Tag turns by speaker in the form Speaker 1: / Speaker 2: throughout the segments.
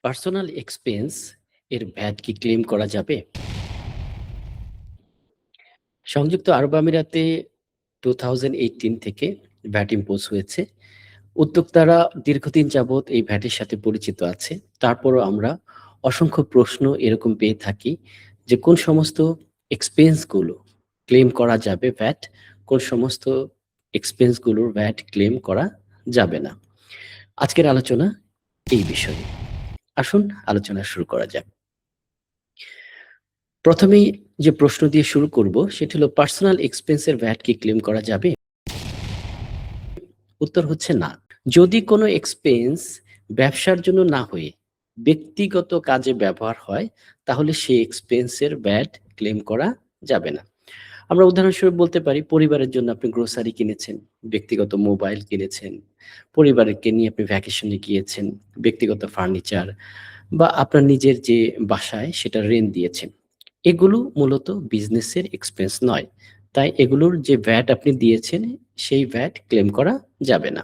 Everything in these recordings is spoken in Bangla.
Speaker 1: পার্সোনাল এক্সপেন্স এর ভ্যাট কি ক্লেম করা যাবে? সংযুক্ত আরব আমিরাতে 2018 থেকে ভ্যাট ইম্পোজ হয়েছে। উদ্যোক্তারা দীর্ঘদিন যাবৎ এই ভ্যাটের সাথে পরিচিত আছে। তারপরও আমরা অসংখ্য প্রশ্ন এরকম পেয়ে থাকি যে কোন সমস্ত এক্সপেন্স গুলো ক্লেম করা যাবে ভ্যাট, কোন সমস্ত এক্সপেন্স গুলোর ভ্যাট ক্লেম করা যাবে না। আজকের আলোচনা এই বিষয়ে। আসুন আলোচনা শুরু করা যাক। প্রথমেই যে প্রশ্ন দিয়ে শুরু করব সেটি হলো পার্সোনাল এক্সপেন্সের ভ্যাট কি ক্লেম করা যাবে? উত্তর হচ্ছে না। যদি কোনো এক্সপেন্স ব্যবসার জন্য না হয়ে ব্যক্তিগত কাজে ব্যবহার হয় তাহলে সেই এক্সপেন্সের ভ্যাট ক্লেম করা যাবে না। আমরা উদাহরণস্বরূপ বলতে পারি পরিবারের জন্য আপনি গ্রোসারি কিনেছেন, ব্যক্তিগত মোবাইল কিনেছেন, পরিবারকে নিয়ে আপনি ভ্যাকেশনে গিয়েছেন, ব্যক্তিগত ফার্নিচার বা আপনার নিজের যে বাসায় সেটা রেন্ট দিয়েছেন। এগুলো মূলত বিজনেসের এক্সপেন্স নয়। তাই এগুলোর যে ভ্যাট আপনি দিয়েছেন সেই ভ্যাট ক্লেম করা যাবে না।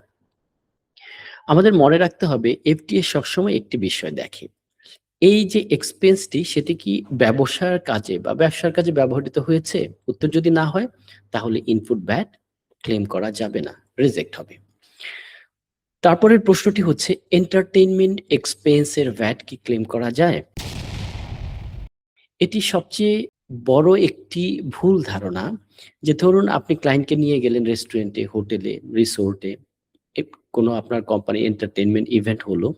Speaker 1: আমাদের মনে রাখতে হবে এফটিএ সবসময় একটি বিষয় দেখে। এই যে এক্সপেন্সটি সেটি কি ব্যবসার কাজে বা ব্যবসার কাজে ব্যবহৃত হয়েছে? উত্তর যদি না হয় তাহলে ইনপুট ভ্যাট ক্লেম করা যাবে না, রিজেক্ট হবে। তারপরের প্রশ্নটি হচ্ছে এন্টারটেইনমেন্ট এক্সপেন্স এর ভ্যাট কি ক্লেম করা যায়? এটি সবচেয়ে বড় একটি ভুল ধারণা যে ধরুন আপনি ক্লায়েন্টকে নিয়ে গেলেন রেস্টুরেন্টে, হোটেলে, রিসোর্টে, কোনো আপনার কোম্পানি এন্টারটেইনমেন্ট ইভেন্ট হলো।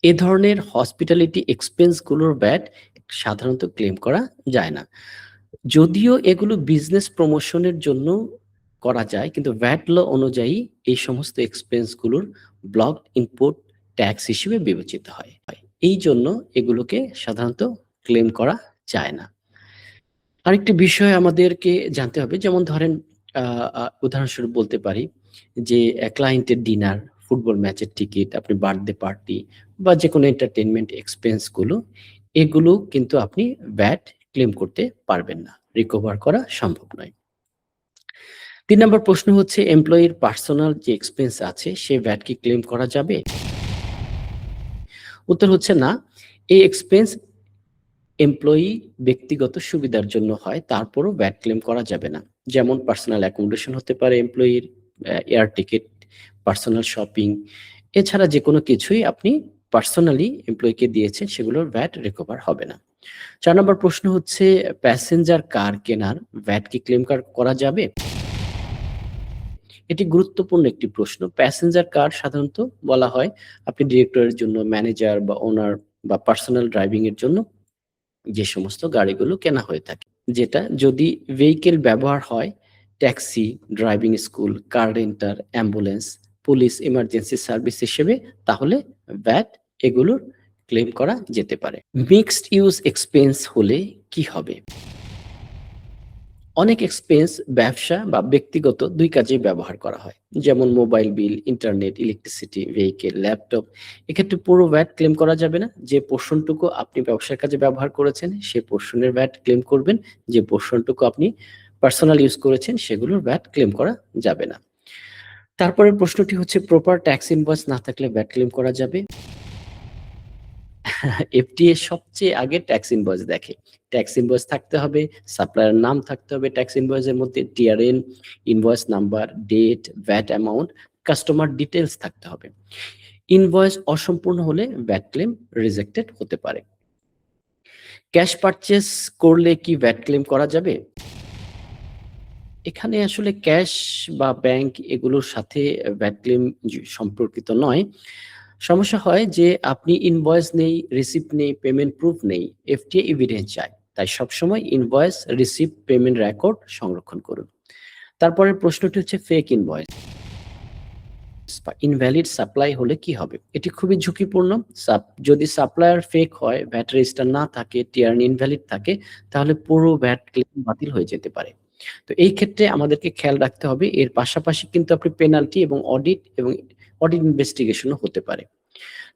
Speaker 1: এ ধরনের হসপিটালিটি এক্সপেন্স গুলোর ভ্যাট সাধারণত ক্লেম করা যায় না। যদিও এগুলো বিজনেস প্রমোশনের জন্য করা যায় কিন্তু ভ্যাট ল অনুযায়ী এই সমস্ত এক্সপেন্স গুলোর ব্লকড ইনপুট ট্যাক্স হিসেবে বিবেচিত হয়। এই জন্য এগুলোকে সাধারণত ক্লেম করা যায় না। আরেকটি বিষয় আমাদেরকে জানতে হবে যেমন ধরেন উদাহরণস্বরূপ বলতে পারি যে ক্লায়েন্টের ডিনার, ফুটবল ম্যাচের টিকিট, আপনি বার্থডে পার্টি বা যেকোনো এন্টারটেইনমেন্ট এক্সপেন্স গুলো এগুলো কিন্তু আপনি ভ্যাট ক্লেম করতে পারবেন না। রিকভার করা সম্ভব নয়। ৩ নম্বর প্রশ্ন হচ্ছে এমপ্লয়ির পার্সোনাল যে এক্সপেন্স আছে সে ভ্যাট কি ক্লেম করা যাবে? উত্তর হচ্ছে না। এই এক্সপেন্স এমপ্লয়ি ব্যক্তিগত সুবিধার জন্য হয় তারপরও ভ্যাট ক্লেম করা যাবে না। যেমন পার্সোনাল অ্যাকোমোডেশন হতে পারে এমপ্লয়ির, এয়ার টিকেট, পার্সোনাল শপিং এছাড়া যেকোনো কিছুই আপনি পার্সোনালি এমপ্লয়িকে দিয়েছেন সেগুলোর ভ্যাট রিকভার হবে না। ৪ নম্বর প্রশ্ন হচ্ছে প্যাসেঞ্জার কার কেনার ভ্যাট কি ক্লেম করা যাবে? এটি গুরুত্বপূর্ণ একটি প্রশ্ন। প্যাসেঞ্জার কার সাধারণত বলা হয় আপনি ডিরেক্টরের জন্য, ম্যানেজার বা ওনার বা পার্সোনাল ড্রাইভিং এর জন্য যে সমস্ত গাড়িগুলো কেনা হয়ে থাকে। যেটা যদি ভেহিকেল ব্যবহার হয় taxi, driving school, car renter, ambulance, police emergency service হিসেবে তাহলে ভ্যাট এগুলোর ক্লেম করা যেতে পারে। মিক্সড ইউজ এক্সপেন্স হলে কি হবে? অনেক এক্সপেন্স ব্যবসা বা ব্যক্তিগত ২ কাজেই ব্যবহার করা হয়। যেমন mobile bill, internet, electricity, vehicle, laptop. এক্ষেত্রে পুরো ভ্যাট ক্লেম করা যাবে না। যে পোর্শনটুকু আপনি ব্যবসার কাজে ব্যবহার করেছেন সে পোর্শনের ভ্যাট ক্লেম করবেন। যে পোর্শনটুকু আপনি পার্সোনাল ইউজ করেছেন সেগুলোর ভ্যাট ক্লেম করা যাবে না। তারপরের প্রশ্নটি হচ্ছে প্রপার ট্যাক্স ইনভয়েস না থাকলে ভ্যাট ক্লেম করা যাবে? এফডিএ সবচেয়ে আগে ট্যাক্স ইনভয়েস দেখে। ট্যাক্স ইনভয়েস থাকতে হবে, সাপ্লায়ার নাম থাকতে হবে ট্যাক্স ইনভয়েসের মধ্যে, TRN, invoice number, date, VAT amount, customer details থাকতে হবে। ইনভয়েস অসম্পূর্ণ হলে ভ্যাট ক্লেম রিজেক্টেড হতে পারে। ক্যাশ পারচেজ করলে কি ভ্যাট ক্লেম করা যাবে? এখানে আসলে ক্যাশ বা ব্যাংক এগুলোর সাথে ভ্যাট ক্লেম সম্পর্কিত নয়। সমস্যা হয় যে আপনি ইনভয়েস নেই, রিসিপ্ট নেই, পেমেন্ট প্রুফ নেই। এফটিএ এভিডেন্স চায়। তাই সবসময় ইনভয়েস, রিসিপ্ট, পেমেন্ট রেকর্ড সংরক্ষণ করুন। তারপরের প্রশ্নটি হচ্ছে ফেক ইনভয়েস বা ইনভ্যালিড সাপ্লাই হলে কি হবে? এটি খুবই ঝুঁকিপূর্ণ। যদি সাপ্লায়ার ফেক হয়, ভ্যাট রেজিস্টার না থাকে, টিআরএন ইনভ্যালিড থাকে তাহলে পুরো ভ্যাট ক্লেম বাতিল হয়ে যেতে পারে। তো এই ক্ষেত্রে আমাদেরকে খেয়াল রাখতে হবে এর পাশাপাশি কিন্তু আপনি পেনাল্টি এবং অডিট ইনভেস্টিগেশন ও হতে পারে।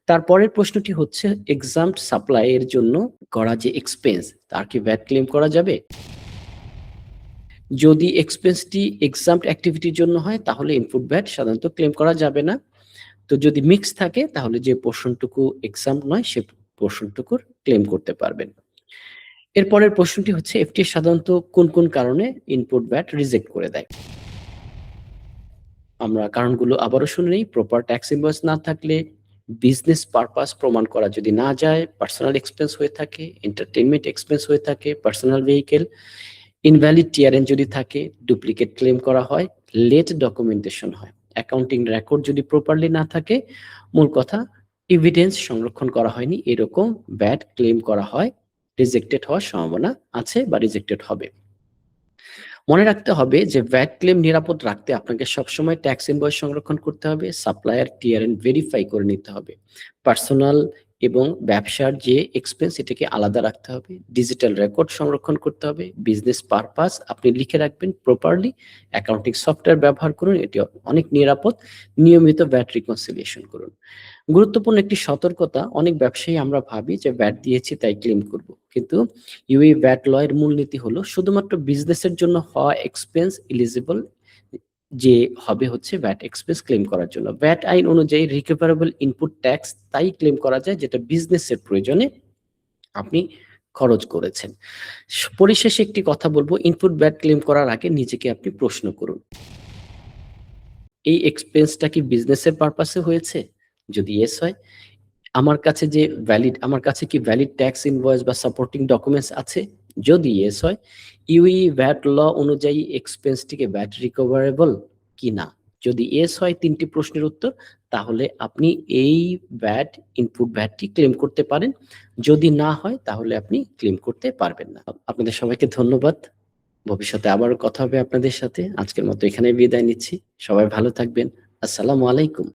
Speaker 1: তারপরের প্রশ্নটি হচ্ছে এক্সাম্পট সাপ্লাই এর জন্য করা যে এক্সপেন্স তার কি ভ্যাট ক্লেম করা যাবে? যদি এক্সপেন্সটি এক্সাম্পট অ্যাক্টিভিটির জন্য হয় তাহলে ইনপুট ভ্যাট সাধারণত ক্লেম করা যাবে না। তো যদি মিক্স থাকে তাহলে যে পোর্শনটুকু এক্সাম্পট নয় সে পোর্শনটুকুর ক্লেম করতে পারবেন। এরপরের প্রশ্নটি হচ্ছে এফটিএ সাধারণত কোন, কোন কারণে ইনপুট ভ্যাট রিজেক্ট করে দেয়? আমরা কারণগুলো আবারও শুনে নেই। প্রপার ট্যাক্স ইনভয়েস না থাকলে, বিজনেস পারপাস প্রমাণ করা যদি না যায়, পার্সোনাল এক্সপেন্স হয়ে থাকে, এন্টারটেইনমেন্ট এক্সপেন্স হয়ে থাকে, পার্সোনাল ভেহিকেল, ইনভ্যালিড টিআরএন যদি থাকে, ডুপ্লিকেট ক্লেম করা হয়, লেট ডকুমেন্টেশন হয়, অ্যাকাউন্টিং রেকর্ড যদি প্রপারলি না থাকে, মূল কথা এভিডেন্স সংরক্ষণ করা হয়নি, এরকম ভ্যাট ক্লেম করা হয়, রিজেক্টেড হওয়ার সম্ভাবনা আছে বা রিজেক্টেড হবে। মনে রাখতে হবে যে ভ্যাট ক্লেম নিরাপদ রাখতে আপনাকে সবসময় ট্যাক্স ইনভয়েস সংরক্ষণ করতে হবে, সাপ্লায়ার টিআরএন ভেরিফাই করে নিতে হবে, পার্সোনাল এবং ব্যবসার যে এক্সপেন্স এটাকে আলাদা রাখতে হবে, ডিজিটাল রেকর্ড সংরক্ষণ করতে হবে, বিজনেস পারপাস আপনি লিখে রাখবেন প্রপারলি, অ্যাকাউন্টিং সফটওয়্যার ব্যবহার করুন, এটি অনেক নিরাপদ, নিয়মিত ভ্যাট রিকনসিলিয়েশন করুন। গুরুত্বপূর্ণ একটি সতর্কতা, অনেক ব্যবসায়ী আমরা ভাবি যে ভ্যাট দিয়েছি তাই ক্লেম করব, কিন্তু ইউএই ভ্যাট ল এর মূলনীতি হলো শুধুমাত্র বিজনেসের জন্য হওয়া এক্সপেন্স এলিজিবল যে হবে হচ্ছে ভ্যাট এক্সপেন্স ক্লেম করার জন্য। ভ্যাট আইন অনুযায়ী রিকভারেবল ইনপুট ট্যাক্স তাই ক্লেম করা যায় যেটা বিজনেসের প্রয়োজনে আপনি খরচ করেছেন। পরিশেষে একটি কথা বলবো, ইনপুট ভ্যাট ক্লেম করার আগে নিজেকে আপনি প্রশ্ন করুন, এই এক্সপেন্সটা কি বিজনেসের পারপাসে হয়েছে? যদি ইয়েস হয়, আমার কাছে কি ভ্যালিড ট্যাক্স ইনভয়েস বা সাপোর্টিং ডকুমেন্টস আছে? যদি ইয়েস হয়, ইউএই ভ্যাট ল অনুযায়ী এক্সপেন্সটিকে ভ্যাট রিকভারেবল কিনা? যদি ইয়েস হয় ৩ টি প্রশ্নের উত্তর, তাহলে আপনি এই ইনপুট ভ্যাটটি ক্লেম করতে পারেন। যদি না হয় তাহলে আপনি ক্লেম করতে পারবেন না। আপনাদের সবাইকে ধন্যবাদ। ভবিষ্যতে আবারও কথা হবে আপনাদের সাথে। আজকের মতো এখানেই বিদায় নিচ্ছি। সবাই ভালো থাকবেন। আসসালামু আলাইকুম।